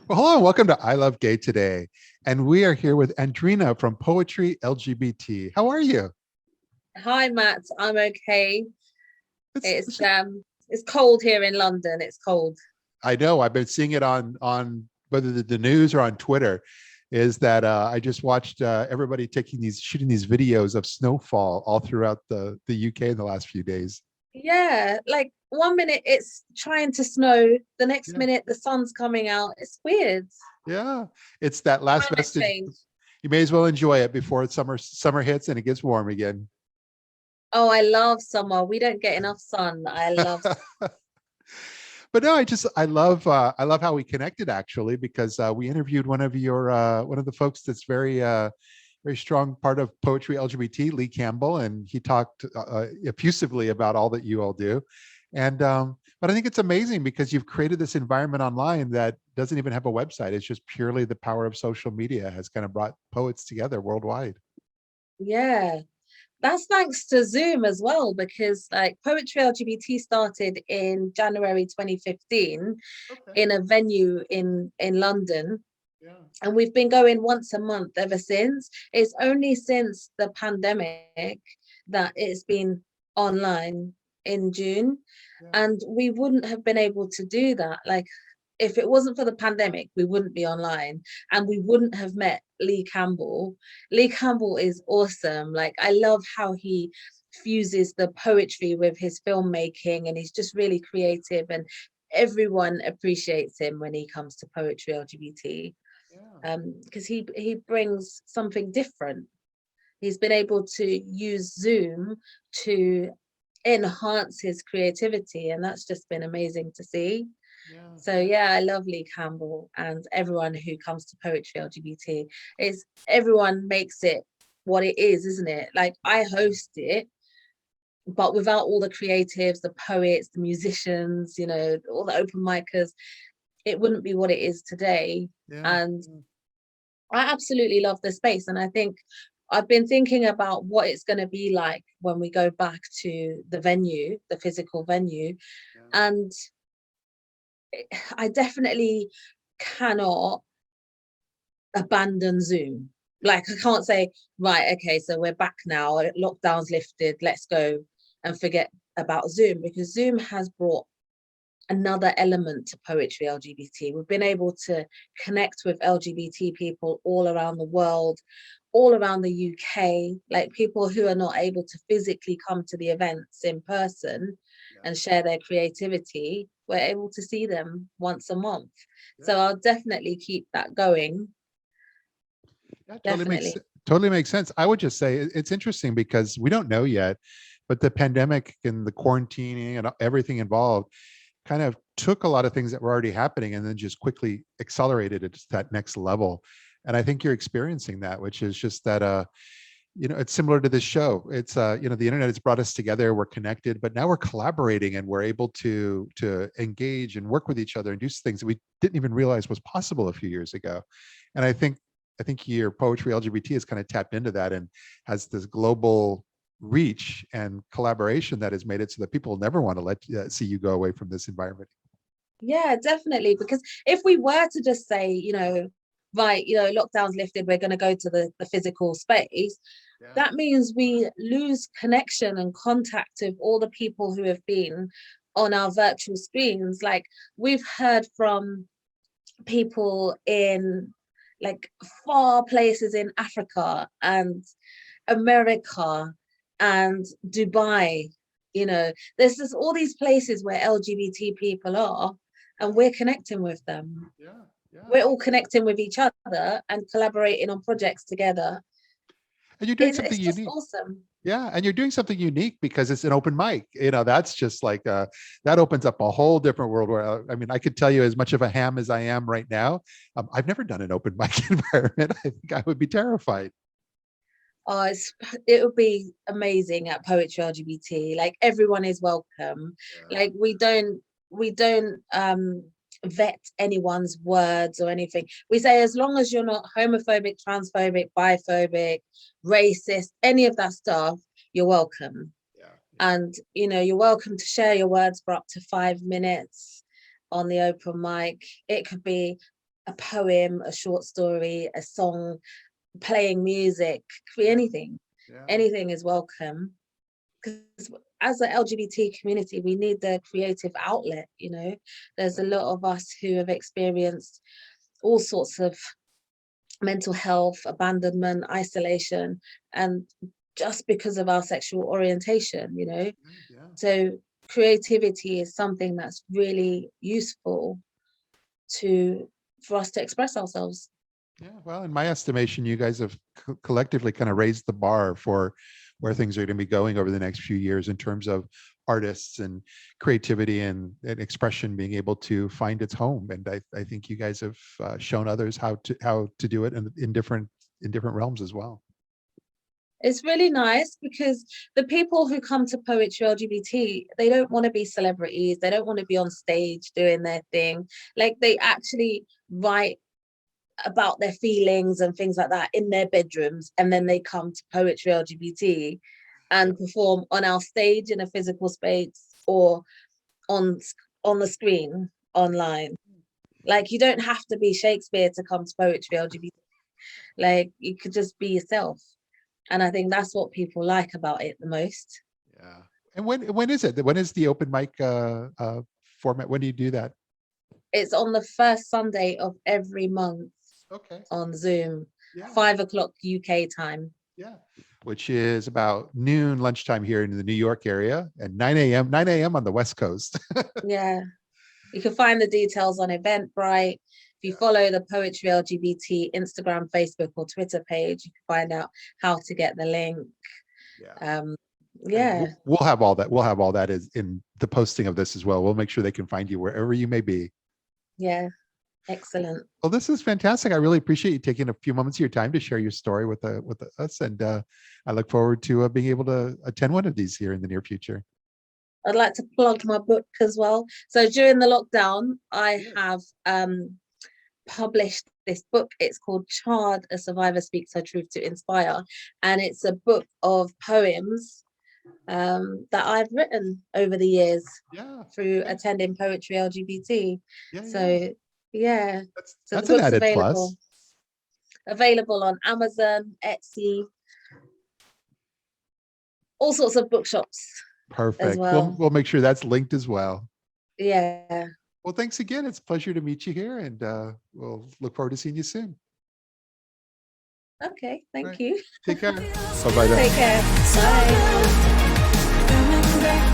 Well, hello and welcome to I Love Gay today. And we are here with Andreena from Poetry LGBT. How are you? Hi Matt, I'm okay. It's, It's it's cold here in London. It's cold. I know I've been seeing it on whether the news or on Twitter, is that I just watched everybody shooting these videos of snowfall all throughout the UK in the last few days. Yeah, like 1 minute it's trying to snow, the next Yeah. minute the sun's coming out. It's weird. Yeah. It's that last Climate vestige. change. You may as well enjoy it before summer hits and it gets warm again. Oh, I love summer. We don't get enough sun. I love But no, I love how we connected actually, because we interviewed one of the folks that's very strong part of Poetry LGBT, Lee Campbell, and he talked effusively about all that you all do. And but I think it's amazing because you've created this environment online that doesn't even have a website. It's just purely the power of social media has kind of brought poets together worldwide. yeah. That's thanks to Zoom as well, because like Poetry LGBT started in January 2015 Okay. in a venue in London. Yeah. And we've been going once a month ever since. It's only since the pandemic that it's been online in June. Yeah. And we wouldn't have been able to do that. Like, if it wasn't for the pandemic, we wouldn't be online and we wouldn't have met Lee Campbell. Lee Campbell is awesome. Like, I love how he fuses the poetry with his filmmaking, and he's just really creative, and everyone appreciates him when he comes to poetry LGBT, Yeah. because he brings something different. He's been able to use Zoom to enhance his creativity, and that's just been amazing to see. Yeah. So yeah, I love Lee Campbell and everyone who comes to Poetry LGBT. Is everyone makes it what it is, isn't it? Like, I host it, but without all the creatives, the poets, the musicians, all the open micers, it wouldn't be what it is today. Yeah. And I absolutely love the space. And I think I've been thinking about what it's going to be like when we go back to the venue, the physical venue. Yeah. And I definitely cannot abandon Zoom. Like, I can't say, right, okay, so we're back now, lockdown's lifted, let's go and forget about Zoom, because Zoom has brought another element to Poetry LGBT. We've been able to connect with LGBT people all around the world, all around the UK, like people who are not able to physically come to the events in person Yeah. and share their creativity. We're able to see them once a month. Yeah. So I'll definitely keep that going. Yeah, Definitely. totally makes sense. I would just say it's interesting because we don't know yet, but the pandemic and the quarantining and everything involved kind of took a lot of things that were already happening and then just quickly accelerated it to that next level. And I think you're experiencing that, which is just that it's similar to this show. It's the internet has brought us together, we're connected, but now we're collaborating and we're able to engage and work with each other and do things that we didn't even realize was possible a few years ago. And I think your Poetry LGBT has kind of tapped into that and has this global reach and collaboration that has made it so that people never want to see you go away from this environment. Yeah, definitely. Because if we were to just say, right, lockdown's lifted, we're going to go to the physical space, Yeah. that means we lose connection and contact with all the people who have been on our virtual screens. Like, we've heard from people in like far places in Africa and America and Dubai. There's just all these places where LGBT people are, and we're connecting with them. Yeah. Yeah. We're all connecting with each other and collaborating on projects together. And you're doing It's something just unique. awesome. Yeah, and you're doing something unique because it's an open mic. That's just like that opens up a whole different world where I mean, I could tell you as much of a ham as I am right now. I've never done an open mic environment. I think I would be terrified. Oh, it would be amazing at Poetry LGBT. Like, everyone is welcome. Yeah. Like, we don't vet anyone's words or anything. We say, as long as you're not homophobic, transphobic, biphobic, racist, any of that stuff, you're welcome. Yeah. Yeah. And you're welcome to share your words for up to 5 minutes on the open mic. It could be a poem, a short story, a song, playing music, anything. Yeah. Anything is welcome. Because as an LGBT community, we need the creative outlet, you know. There's a lot of us who have experienced all sorts of mental health, abandonment, isolation, and just because of our sexual orientation, you know. Yeah. So creativity is something that's really useful for us to express ourselves. Yeah, well, in my estimation, you guys have collectively kind of raised the bar for where things are going to be going over the next few years in terms of artists and creativity and expression being able to find its home. And I think you guys have shown others how to do it in different realms as well. It's really nice because the people who come to Poetry LGBT, they don't want to be celebrities. They don't want to be on stage doing their thing. Like, they actually write about their feelings and things like that in their bedrooms, and then they come to Poetry LGBT and perform on our stage in a physical space or on the screen online. Like, you don't have to be Shakespeare to come to Poetry LGBT. Like, you could just be yourself. And I think that's what people like about it the most. Yeah. And when is it? When is the open mic format? When do you do that? It's on the first Sunday of every month. Okay. On Zoom. Yeah. 5 o'clock UK time. Yeah. Which is about noon lunchtime here in the New York area, and 9 a.m. on the West Coast. Yeah. You can find the details on Eventbrite. If you follow the Poetry LGBT Instagram, Facebook, or Twitter page, you can find out how to get the link. Yeah. Yeah. We'll have all that. We'll have all that in the posting of this as well. We'll make sure they can find you wherever you may be. Yeah. Excellent. Well, this is fantastic. I really appreciate you taking a few moments of your time to share your story with us. And I look forward to being able to attend one of these here in the near future. I'd like to plug my book as well. So during the lockdown, I have published this book. It's called CHARRED, A Survivor Speaks Her Truth to Inspire. And it's a book of poems that I've written over the years through attending Poetry LGBT. That's an added plus. Available on Amazon, Etsy, all sorts of bookshops. Perfect. We'll make sure that's linked as well. Yeah. Well, thanks again. It's a pleasure to meet you here, and we'll look forward to seeing you soon. Okay. Thank you. Take care. Bye-bye. Take care. Bye.